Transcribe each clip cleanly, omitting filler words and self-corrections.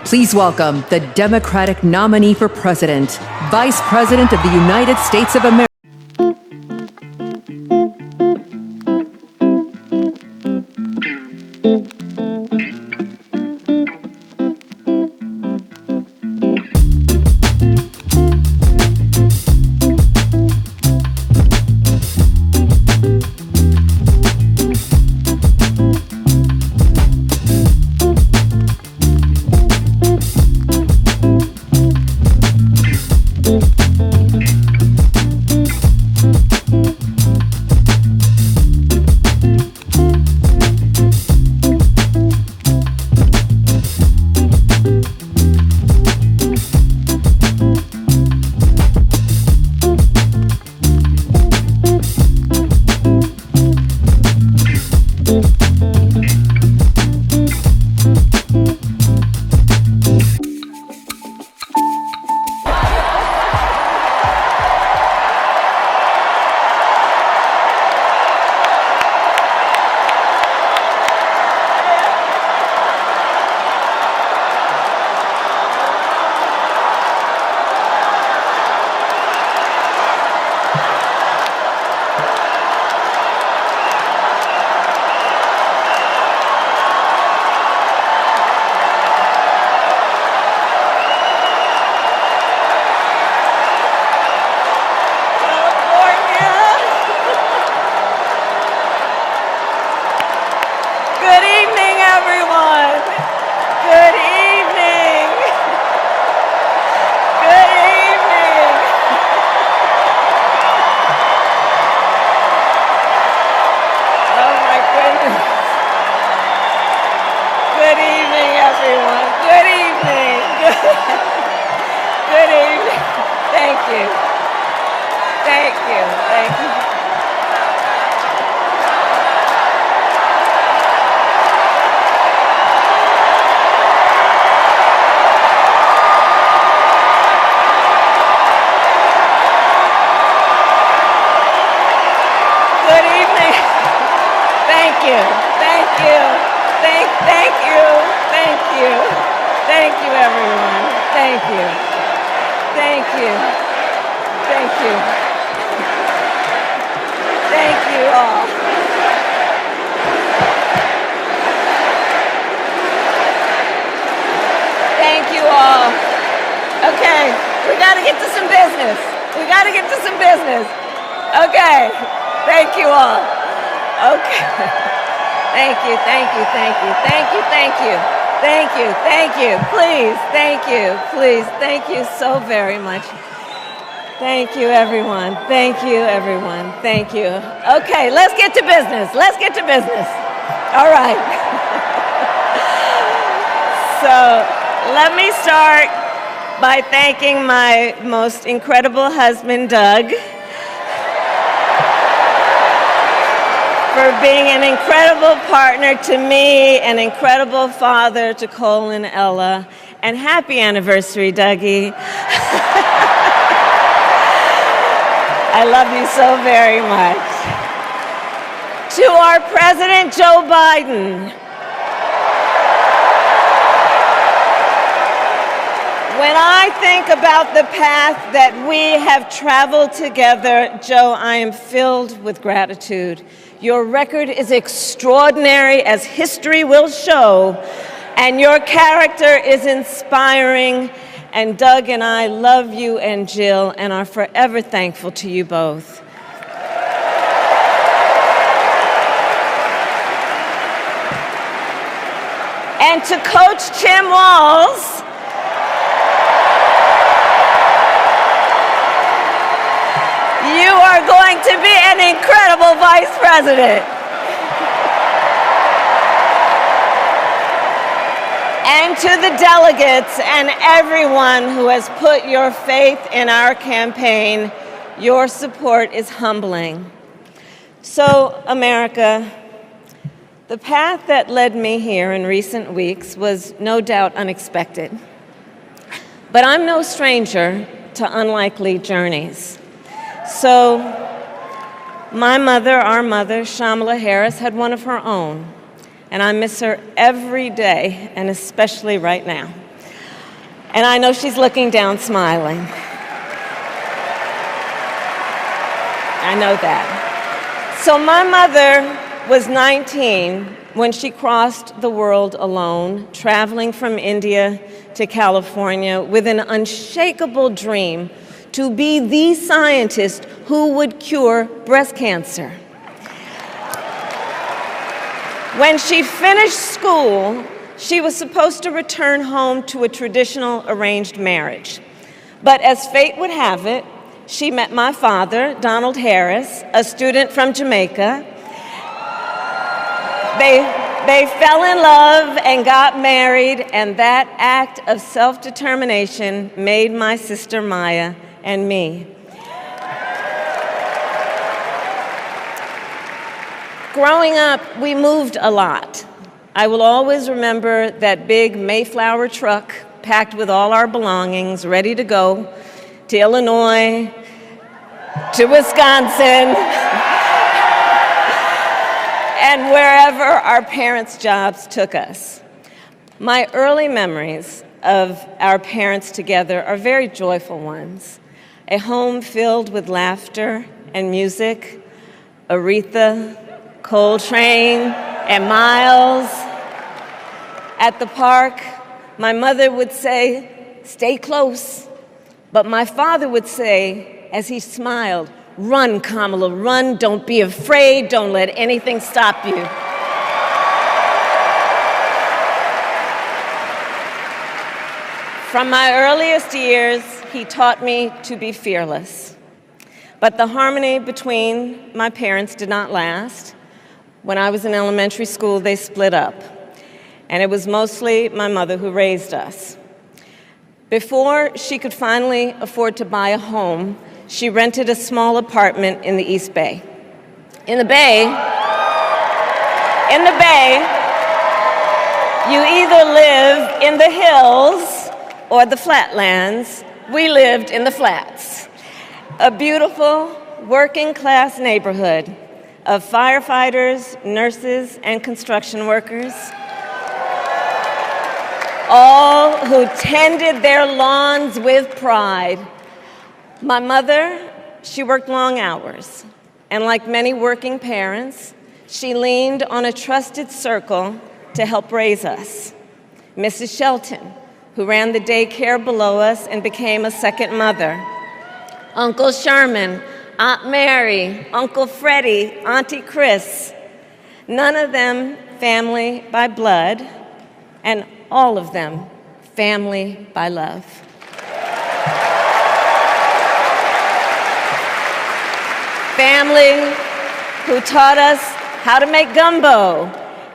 Please welcome the Democratic nominee for President, Vice President of the United States of America. Thank you so very much. Thank you, everyone. Thank you, everyone. Thank you. Okay, let's get to business. Let's get to business. All right. So let me start by thanking my most incredible husband, Doug, for being an incredible partner to me, an incredible father to Cole and Ella, and happy anniversary, Dougie. I love you so very much. To our President, Joe Biden. When I think about the path that we have traveled together, Joe, I am filled with gratitude. Your record is extraordinary, as history will show, and your character is inspiring. And Doug and I love you and Jill and are forever thankful to you both. And to Coach Tim Walz, you are going to be an incredible vice president. And to the delegates and everyone who has put your faith in our campaign, your support is humbling. So, America, the path that led me here in recent weeks was no doubt unexpected. But I'm no stranger to unlikely journeys. So, my mother, our mother, Shamala Harris, had one of her own. And I miss her every day, and especially right now. And I know she's looking down smiling. I know that. So my mother was 19 when she crossed the world alone, traveling from India to California with an unshakable dream to be the scientist who would cure breast cancer. When she finished school, she was supposed to return home to a traditional arranged marriage. But as fate would have it, she met my father, Donald Harris, a student from Jamaica. They fell in love and got married, and that act of self-determination made my sister Maya and me. Growing up, we moved a lot. I will always remember that big Mayflower truck packed with all our belongings, ready to go to Illinois, to Wisconsin, and wherever our parents' jobs took us. My early memories of our parents together are very joyful ones. A home filled with laughter and music, Aretha, Coltrane, and Miles. At the park, my mother would say, "Stay close." But my father would say, as he smiled, "Run, Kamala, run. Don't be afraid. Don't let anything stop you." From my earliest years, he taught me to be fearless. But the harmony between my parents did not last. When I was in elementary school, they split up. And it was mostly my mother who raised us. Before she could finally afford to buy a home, she rented a small apartment in the East Bay. In the Bay, you either live in the hills or the flatlands. We lived in the flats. A beautiful working-class neighborhood of firefighters, nurses, and construction workers, all who tended their lawns with pride. My mother, she worked long hours, and like many working parents, she leaned on a trusted circle to help raise us. Mrs. Shelton, who ran the daycare below us and became a second mother. Uncle Sherman, Aunt Mary, Uncle Freddie, Auntie Chris. None of them family by blood, and all of them family by love. Family who taught us how to make gumbo,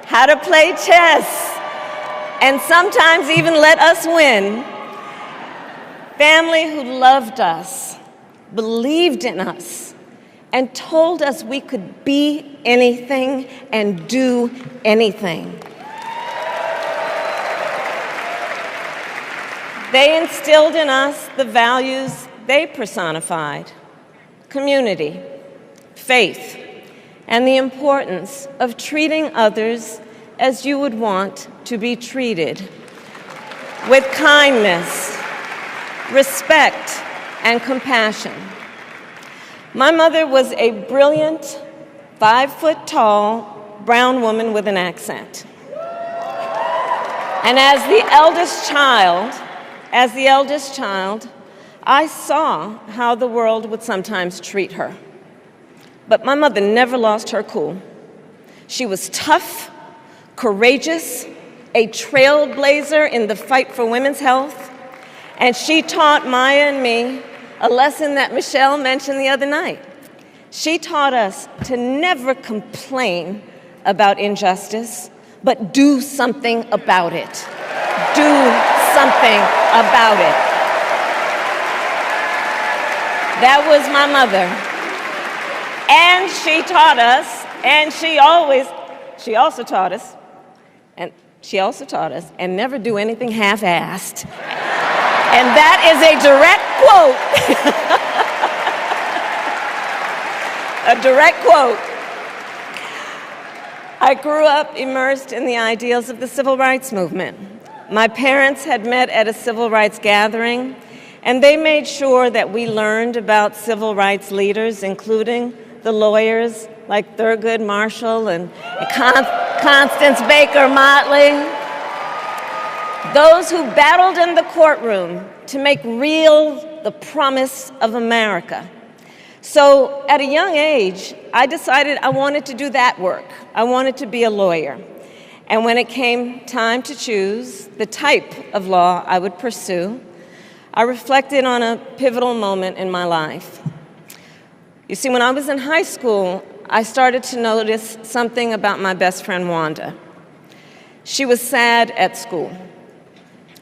how to play chess, and sometimes even let us win. Family who loved us, believed in us, and told us we could be anything and do anything. They instilled in us the values they personified: community, faith, and the importance of treating others as you would want to be treated, with kindness, respect, and compassion. My mother was a brilliant, 5-foot-tall, brown woman with an accent. And as the eldest child, I saw how the world would sometimes treat her. But my mother never lost her cool. She was tough, courageous, a trailblazer in the fight for women's health, and she taught Maya and me a lesson that Michelle mentioned the other night. She taught us to never complain about injustice, but do something about it. Do something about it. That was my mother. And she taught us, and she also taught us, and never do anything half-assed. And that is a direct quote. A direct quote. I grew up immersed in the ideals of the civil rights movement. My parents had met at a civil rights gathering, and they made sure that we learned about civil rights leaders, including the lawyers like Thurgood Marshall and Constance Baker Motley, those who battled in the courtroom to make real the promise of America. So at a young age, I decided I wanted to do that work. I wanted to be a lawyer. And when it came time to choose the type of law I would pursue, I reflected on a pivotal moment in my life. You see, when I was in high school, I started to notice something about my best friend, Wanda. She was sad at school,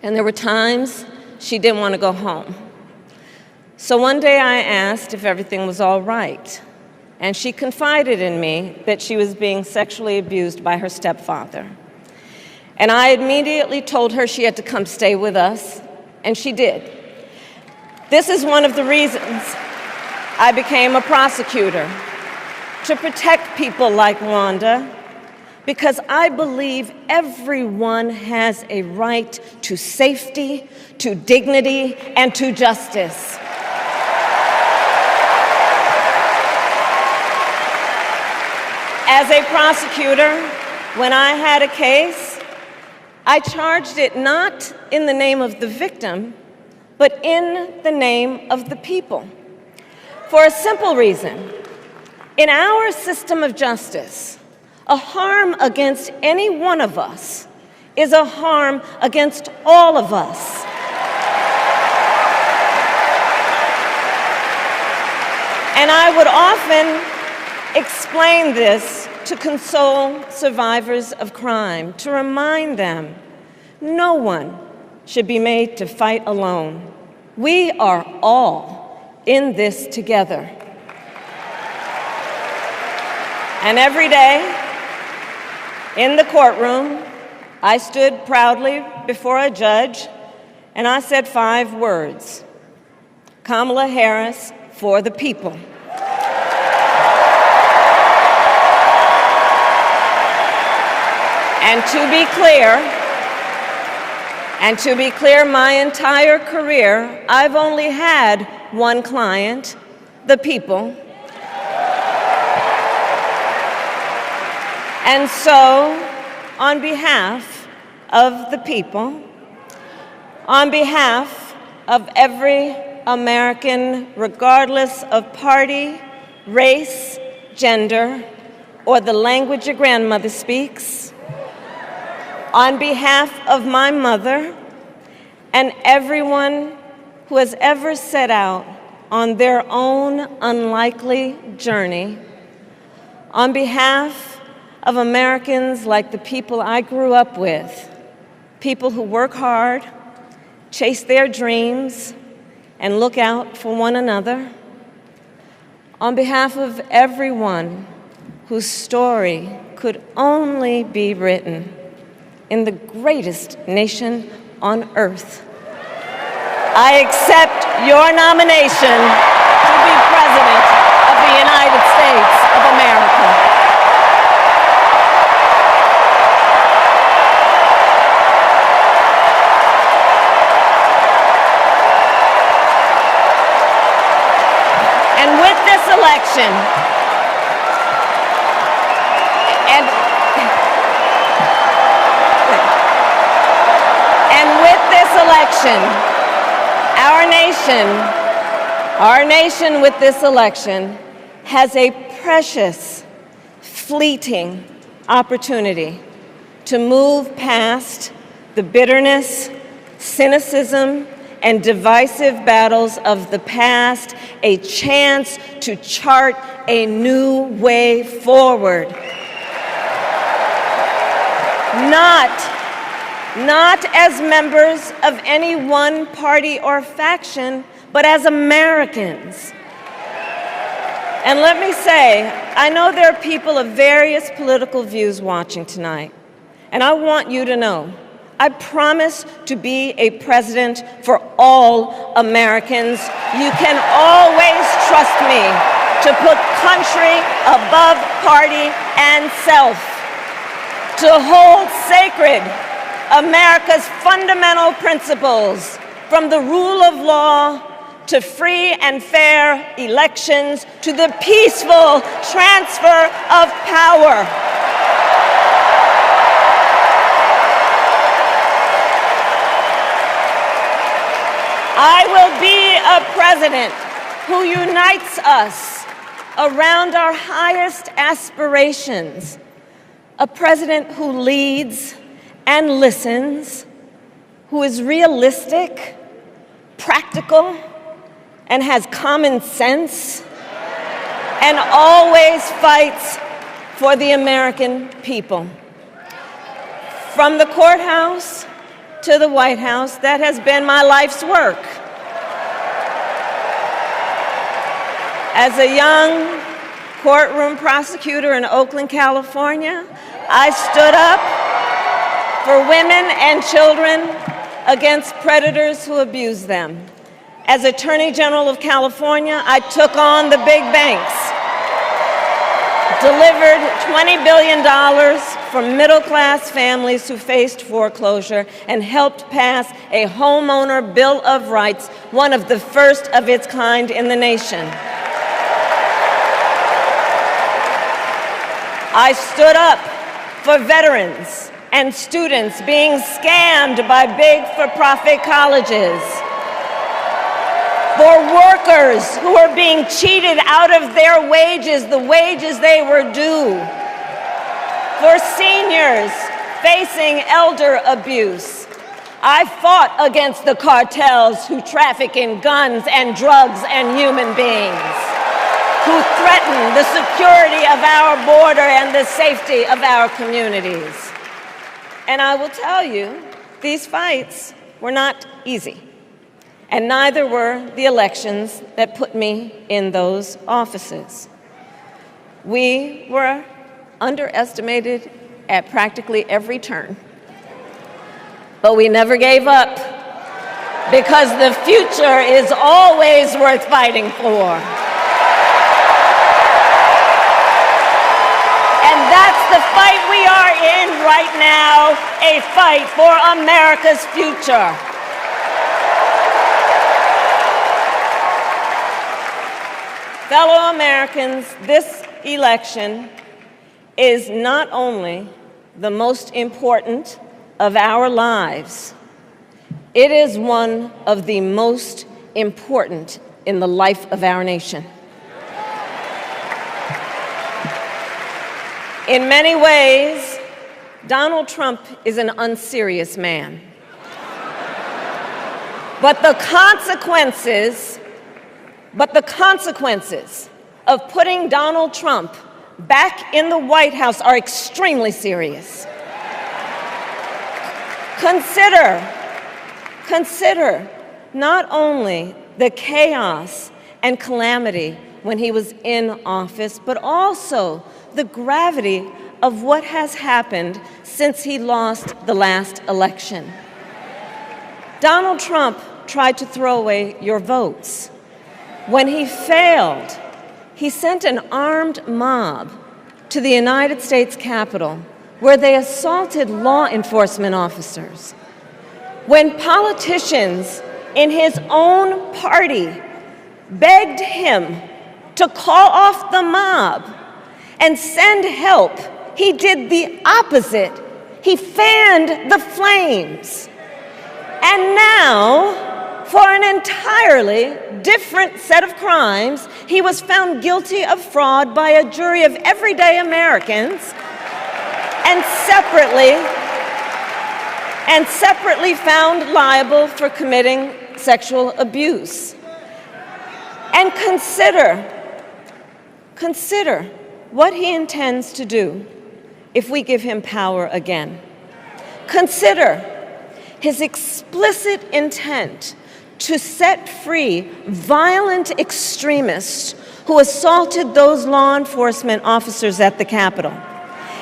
and there were times she didn't want to go home. So one day I asked if everything was all right, and she confided in me that she was being sexually abused by her stepfather. And I immediately told her she had to come stay with us, and she did. This is one of the reasons I became a prosecutor, to protect people like Wanda, because I believe everyone has a right to safety, to dignity, and to justice. As a prosecutor, when I had a case, I charged it not in the name of the victim, but in the name of the people. For a simple reason. In our system of justice, a harm against any one of us is a harm against all of us. And I would often explain this to console survivors of crime, to remind them no one should be made to fight alone. We are all in this together. And every day in the courtroom, I stood proudly before a judge and I said 5 words: Kamala Harris for the people. And to be clear, my entire career, I've only had one client, the people. And so, on behalf of the people, on behalf of every American, regardless of party, race, gender, or the language your grandmother speaks, on behalf of my mother and everyone who has ever set out on their own unlikely journey, on behalf of Americans like the people I grew up with, people who work hard, chase their dreams, and look out for one another, on behalf of everyone whose story could only be written in the greatest nation on earth, I accept your nomination to be President of the United States of America. And with this election, our nation with this election has a precious, fleeting opportunity to move past the bitterness, cynicism, and divisive battles of the past, a chance to chart a new way forward. Not as members of any one party or faction, but as Americans. And let me say, I know there are people of various political views watching tonight, and I want you to know, I promise to be a president for all Americans. You can always trust me to put country above party and self, to hold sacred America's fundamental principles, from the rule of law to free and fair elections to the peaceful transfer of power. I will be a president who unites us around our highest aspirations, a president who leads and listens, who is realistic, practical, and has common sense, and always fights for the American people. From the courthouse to the White House, that has been my life's work. As a young courtroom prosecutor in Oakland, California, I stood up for women and children against predators who abuse them. As Attorney General of California, I took on the big banks, delivered $20 billion for middle-class families who faced foreclosure, and helped pass a homeowner Bill of Rights, one of the first of its kind in the nation. I stood up for veterans and students being scammed by big for-profit colleges, for workers who are being cheated out of their wages, the wages they were due, for seniors facing elder abuse. I fought against the cartels who traffic in guns and drugs and human beings, who threaten the security of our border and the safety of our communities. And I will tell you, these fights were not easy, and neither were the elections that put me in those offices. We were underestimated at practically every turn, but we never gave up, because the future is always worth fighting for. And that's the fight we are in right now, a fight for America's future. Fellow Americans, this election is not only the most important of our lives, it is one of the most important in the life of our nation. In many ways, Donald Trump is an unserious man. But the consequences of putting Donald Trump back in the White House are extremely serious. Consider not only the chaos and calamity when he was in office, but also the gravity of what has happened since he lost the last election. Donald Trump tried to throw away your votes. When he failed, he sent an armed mob to the United States Capitol, where they assaulted law enforcement officers. When politicians in his own party begged him to call off the mob and send help, he did the opposite. He fanned the flames. And now, for an entirely different set of crimes, he was found guilty of fraud by a jury of everyday Americans, and separately found liable for committing sexual abuse. And consider what he intends to do if we give him power again. Consider his explicit intent to set free violent extremists who assaulted those law enforcement officers at the Capitol.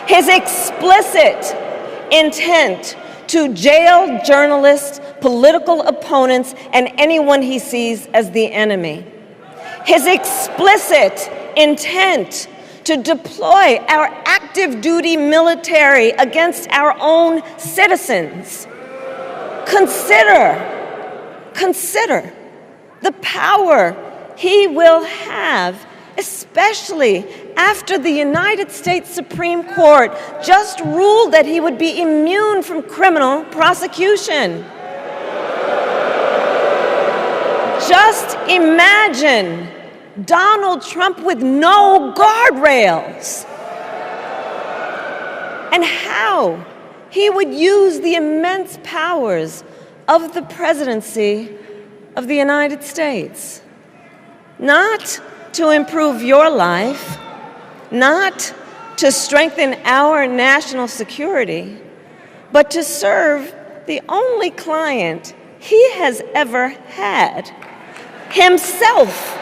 His explicit intent to jail journalists, political opponents, and anyone he sees as the enemy. His explicit intent to deploy our active duty military against our own citizens. Consider the power he will have, especially after the United States Supreme Court just ruled that he would be immune from criminal prosecution. Just imagine Donald Trump with no guardrails, and how he would use the immense powers of the presidency of the United States, not to improve your life, not to strengthen our national security, but to serve the only client he has ever had, himself.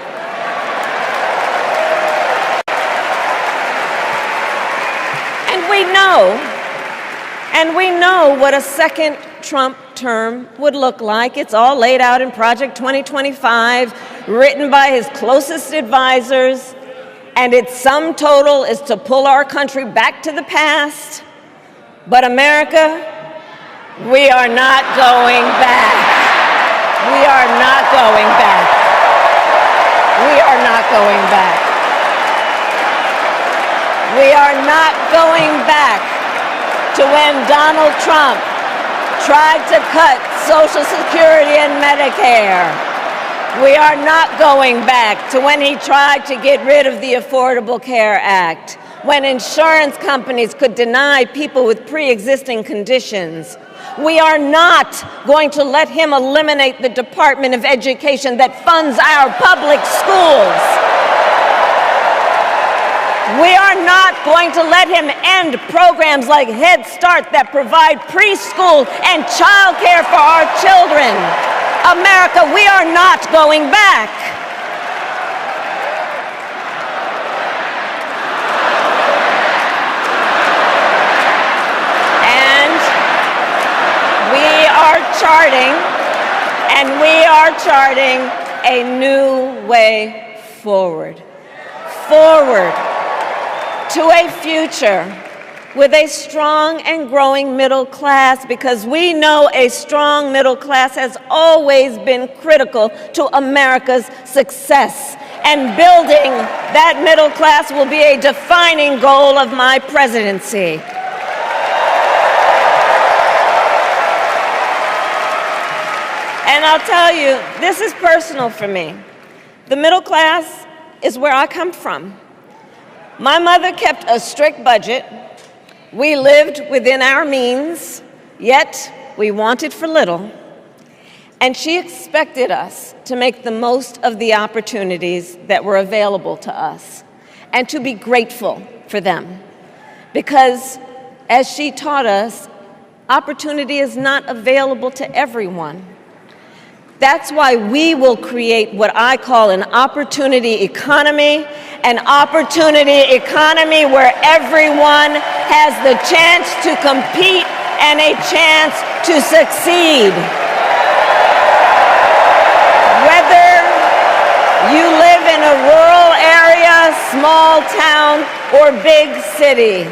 And we know what a second Trump term would look like. It's all laid out in Project 2025, written by his closest advisors, and its sum total is to pull our country back to the past. But America, we are not going back. We are not going back. We are not going back. We are not going back to when Donald Trump tried to cut Social Security and Medicare. We are not going back to when he tried to get rid of the Affordable Care Act, when insurance companies could deny people with pre-existing conditions. We are not going to let him eliminate the Department of Education that funds our public schools. We are not going to let him end programs like Head Start that provide preschool and childcare for our children. America, we are not going back. And we are charting a new way forward. To a future with a strong and growing middle class, because we know a strong middle class has always been critical to America's success. And building that middle class will be a defining goal of my presidency. And I'll tell you, this is personal for me. The middle class is where I come from. My mother kept a strict budget. We lived within our means, yet we wanted for little. And she expected us to make the most of the opportunities that were available to us and to be grateful for them. Because, as she taught us, opportunity is not available to everyone. That's why we will create what I call an opportunity economy where everyone has the chance to compete and a chance to succeed. Whether you live in a rural area, small town, or big city.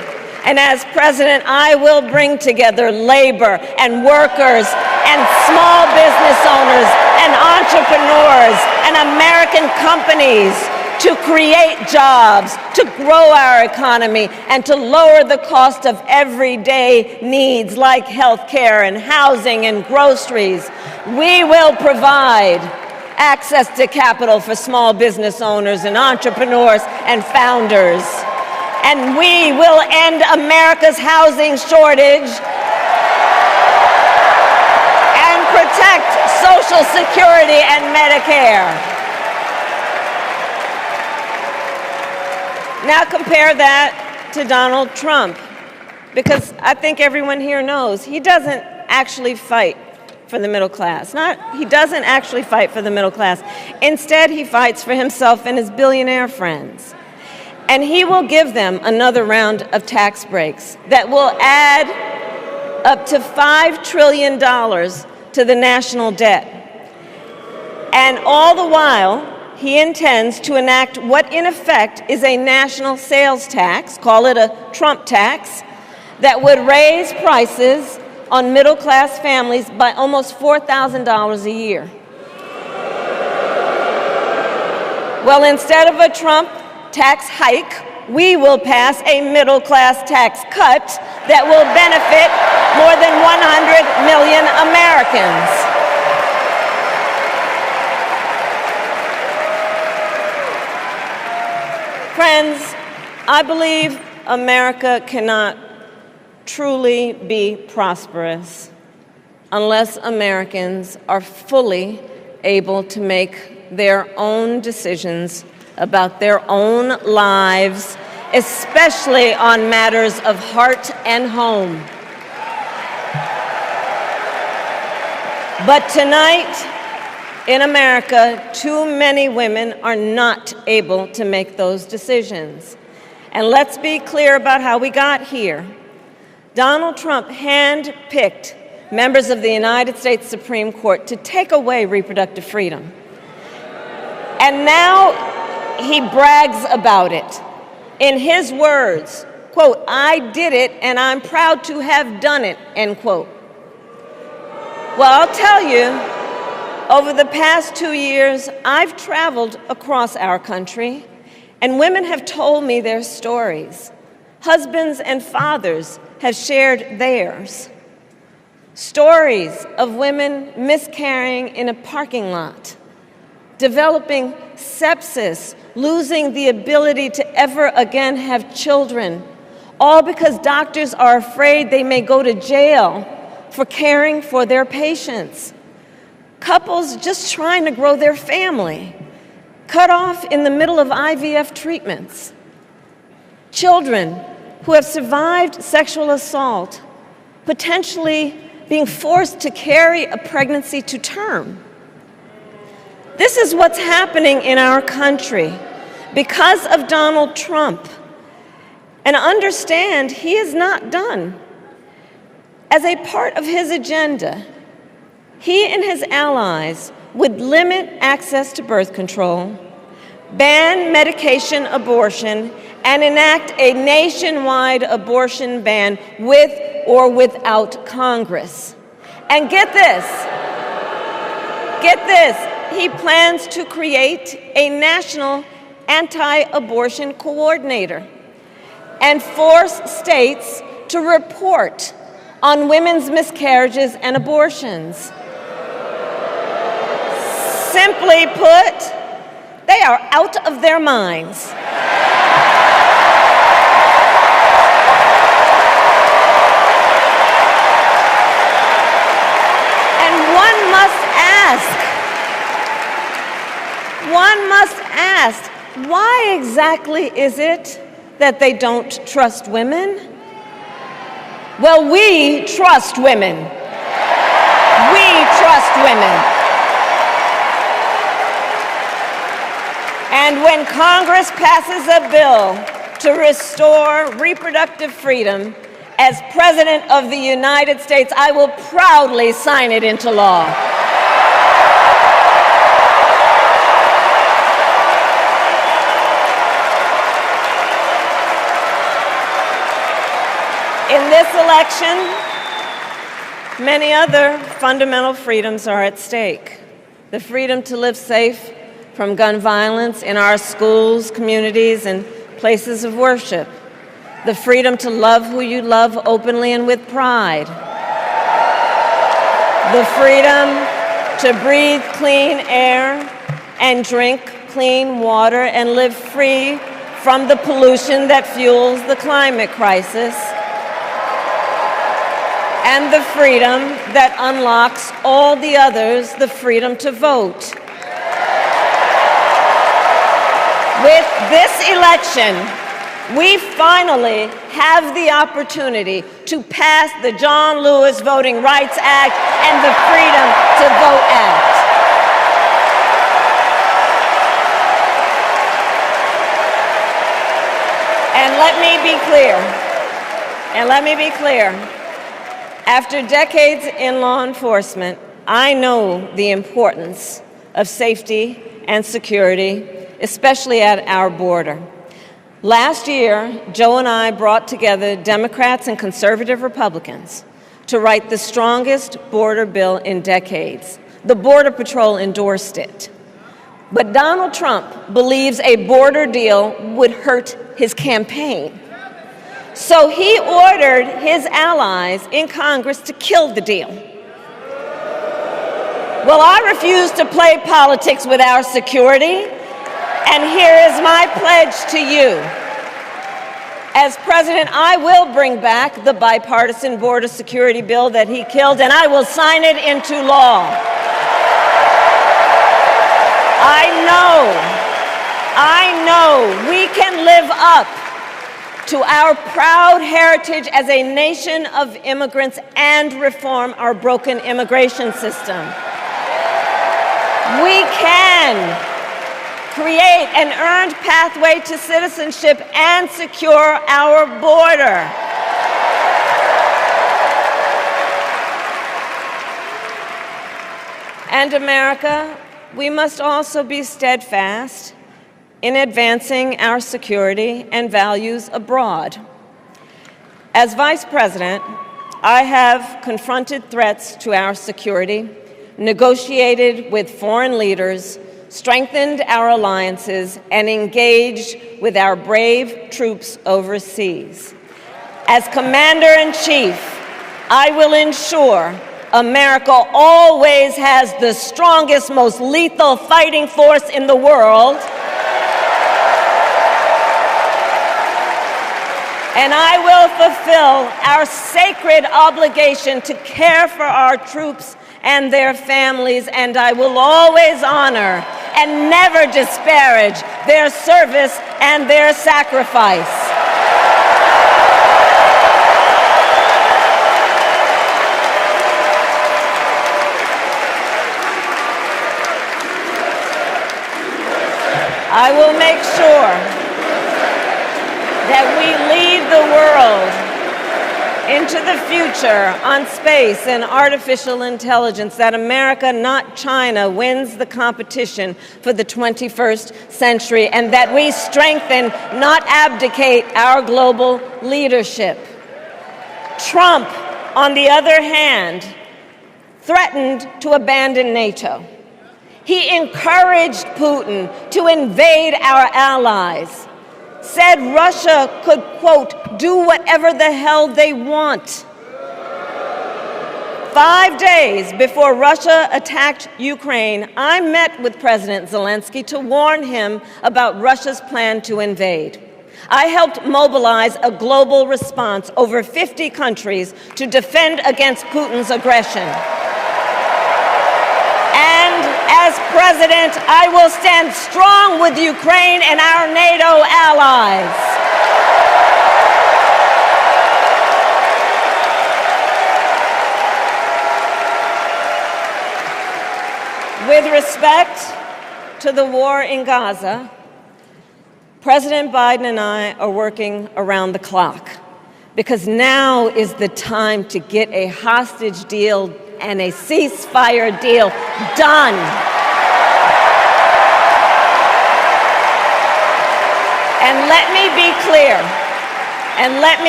And as president, I will bring together labor and workers and small business owners and entrepreneurs and American companies to create jobs, to grow our economy, and to lower the cost of everyday needs like health care and housing and groceries. We will provide access to capital for small business owners and entrepreneurs and founders. And we will end America's housing shortage and protect Social Security and Medicare. Now compare that to Donald Trump, because I think everyone here knows he doesn't actually fight for the middle class. He doesn't actually fight for the middle class. Instead, he fights for himself and his billionaire friends. And he will give them another round of tax breaks that will add up to $5 trillion to the national debt. And all the while, he intends to enact what in effect is a national sales tax, call it a Trump tax, that would raise prices on middle-class families by almost $4,000 a year. Well, instead of a Trump tax hike, we will pass a middle-class tax cut that will benefit more than 100 million Americans. Friends, I believe America cannot truly be prosperous unless Americans are fully able to make their own decisions about their own lives, especially on matters of heart and home. But tonight, in America, too many women are not able to make those decisions. And let's be clear about how we got here. Donald Trump handpicked members of the United States Supreme Court to take away reproductive freedom. And now he brags about it. In his words, quote, "I did it and I'm proud to have done it," end quote. Well, I'll tell you, over the past 2 years, I've traveled across our country, and women have told me their stories. Husbands and fathers have shared theirs. Stories of women miscarrying in a parking lot, developing sepsis, losing the ability to ever again have children, all because doctors are afraid they may go to jail for caring for their patients. Couples just trying to grow their family, cut off in the middle of IVF treatments. Children who have survived sexual assault, potentially being forced to carry a pregnancy to term. This is what's happening in our country because of Donald Trump. And understand, he is not done. As a part of his agenda, he and his allies would limit access to birth control, ban medication abortion, and enact a nationwide abortion ban with or without Congress. And get this, he plans to create a national anti-abortion coordinator and force states to report on women's miscarriages and abortions. Simply put, they are out of their minds. And one must ask, why exactly is it that they don't trust women? Well, we trust women. We trust women. And when Congress passes a bill to restore reproductive freedom, as President of the United States, I will proudly sign it into law. In this election, many other fundamental freedoms are at stake. The freedom to live safe from gun violence in our schools, communities, and places of worship. The freedom to love who you love openly and with pride. The freedom to breathe clean air and drink clean water and live free from the pollution that fuels the climate crisis. And the freedom that unlocks all the others, the freedom to vote. With this election, we finally have the opportunity to pass the John Lewis Voting Rights Act and the Freedom to Vote Act. And let me be clear. After decades in law enforcement, I know the importance of safety and security, especially at our border. Last year, Joe and I brought together Democrats and conservative Republicans to write the strongest border bill in decades. The Border Patrol endorsed it. But Donald Trump believes a border deal would hurt his campaign. So he ordered his allies in Congress to kill the deal. Well, I refuse to play politics with our security, and here is my pledge to you. As president, I will bring back the bipartisan border security bill that he killed, and I will sign it into law. I know we can live up to our proud heritage as a nation of immigrants and reform our broken immigration system. We can create an earned pathway to citizenship and secure our border. And America, we must also be steadfast in advancing our security and values abroad. As Vice President, I have confronted threats to our security, negotiated with foreign leaders, strengthened our alliances, and engaged with our brave troops overseas. As Commander-in-Chief, I will ensure America always has the strongest, most lethal fighting force in the world. And I will fulfill our sacred obligation to care for our troops and their families, and I will always honor and never disparage their service and their sacrifice. I will make sure that we lead the world into the future on space and artificial intelligence, that America, not China, wins the competition for the 21st century, and that we strengthen, not abdicate, our global leadership. Trump, on the other hand, threatened to abandon NATO. He encouraged Putin to invade our allies, said Russia could, quote, do whatever the hell they want. 5 days before Russia attacked Ukraine, I met with President Zelensky to warn him about Russia's plan to invade. I helped mobilize a global response, over 50 countries, to defend against Putin's aggression. And as president, I will stand strong with Ukraine and our NATO allies. With respect to the war in Gaza, President Biden and I are working around the clock, because now is the time to get a hostage deal and a ceasefire deal done. And let me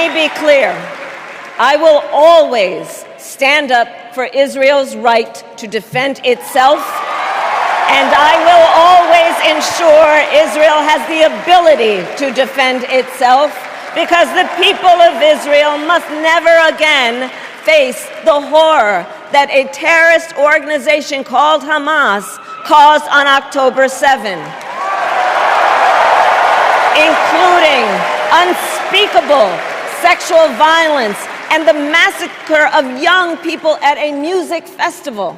be clear, I will always stand up for Israel's right to defend itself, and I will always ensure Israel has the ability to defend itself, because the people of Israel must never again face the horror that a terrorist organization called Hamas caused on October 7, including unspeakable sexual violence and the massacre of young people at a music festival.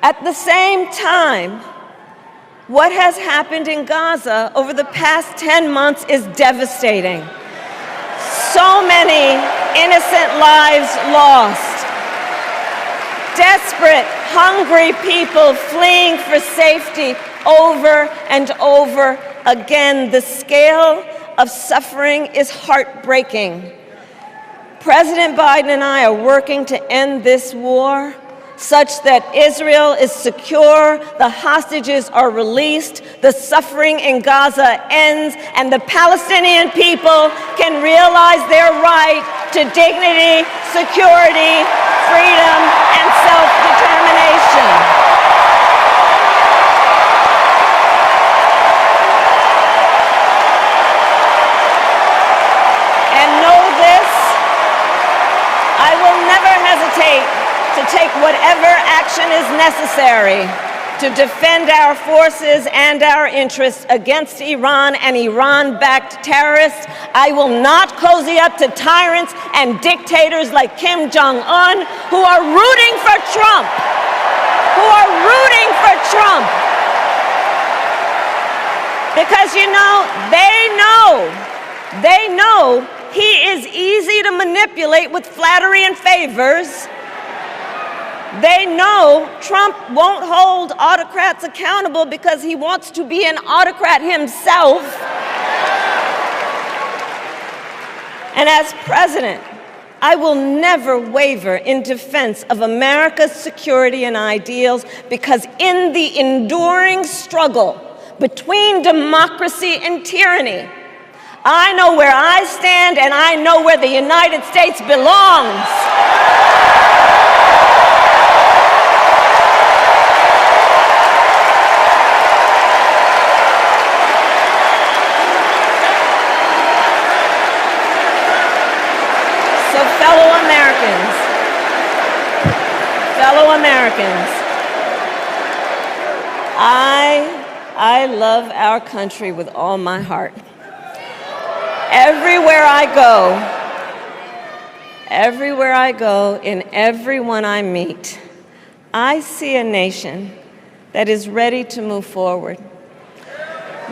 At the same time, what has happened in Gaza over the past 10 months is devastating. So many innocent lives lost. Desperate, hungry people fleeing for safety over and over again. The scale of suffering is heartbreaking. President Biden and I are working to end this war, such that Israel is secure, the hostages are released, the suffering in Gaza ends, and the Palestinian people can realize their right to dignity, security, freedom, and self-determination. I will never hesitate to take whatever action is necessary to defend our forces and our interests against Iran and Iran-backed terrorists. I will not cozy up to tyrants and dictators like Kim Jong-un who are rooting for Trump. Because, you know, they know he is easy to manipulate with flattery and favors. They know Trump won't hold autocrats accountable because he wants to be an autocrat himself. And as president, I will never waver in defense of America's security and ideals, because in the enduring struggle between democracy and tyranny, I know where I stand, and I know where the United States belongs. So fellow Americans, I love our country with all my heart. Everywhere I go, in everyone I meet, I see a nation that is ready to move forward,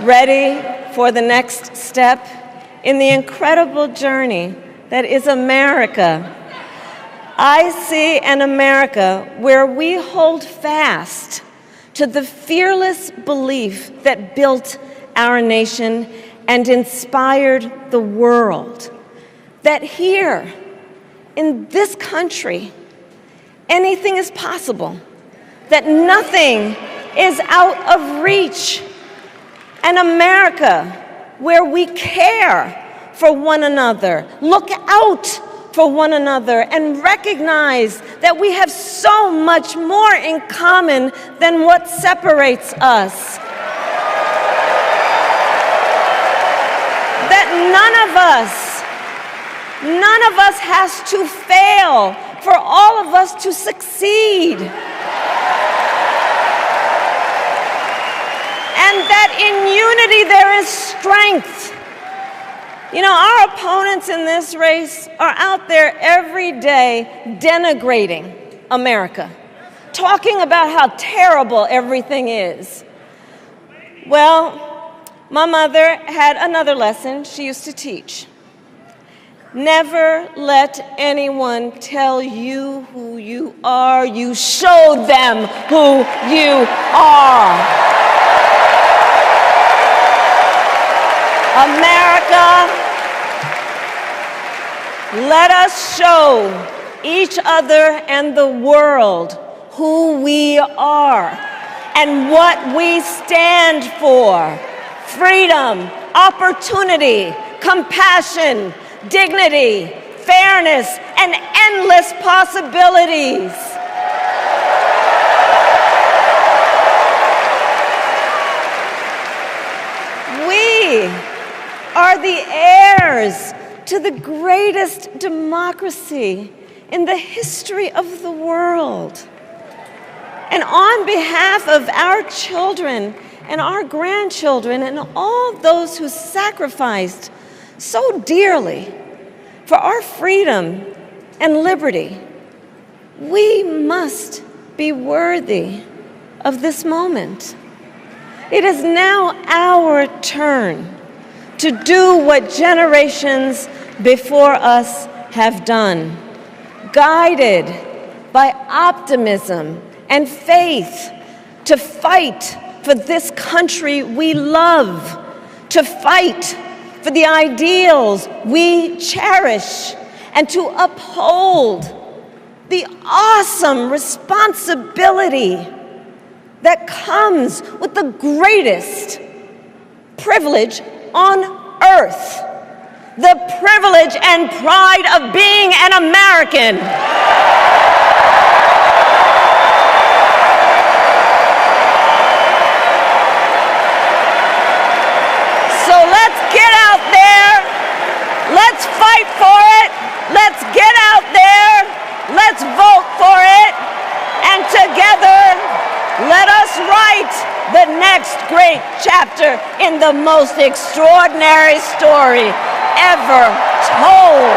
ready for the next step in the incredible journey that is America. I see an America where we hold fast to the fearless belief that built our nation and inspired the world, that here, in this country, anything is possible, that nothing is out of reach. An America where we care for one another, look out for one another, and recognize that we have so much more in common than what separates us. That none of us has to fail for all of us to succeed. And that in unity there is strength. You know, our opponents in this race are out there every day denigrating America, talking about how terrible everything is. Well, my mother had another lesson she used to teach. Never let anyone tell you who you are. You show them who you are. America, let us show each other and the world who we are and what we stand for. Freedom, opportunity, compassion, dignity, fairness, and endless possibilities. We are the heirs to the greatest democracy in the history of the world. And on behalf of our children and our grandchildren and all those who sacrificed so dearly for our freedom and liberty, we must be worthy of this moment. It is now our turn to do what generations before us have done, guided by optimism and faith, to fight for this country we love, to fight for the ideals we cherish, and to uphold the awesome responsibility that comes with the greatest privilege on earth, the privilege and pride of being an American. So let's get out there, let's fight for it, let's get out there, let's vote for it, and together let us write the next great chapter in the most extraordinary story ever told.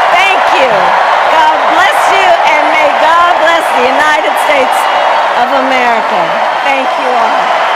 Thank you. God bless you, and may God bless the United States of America. Thank you all.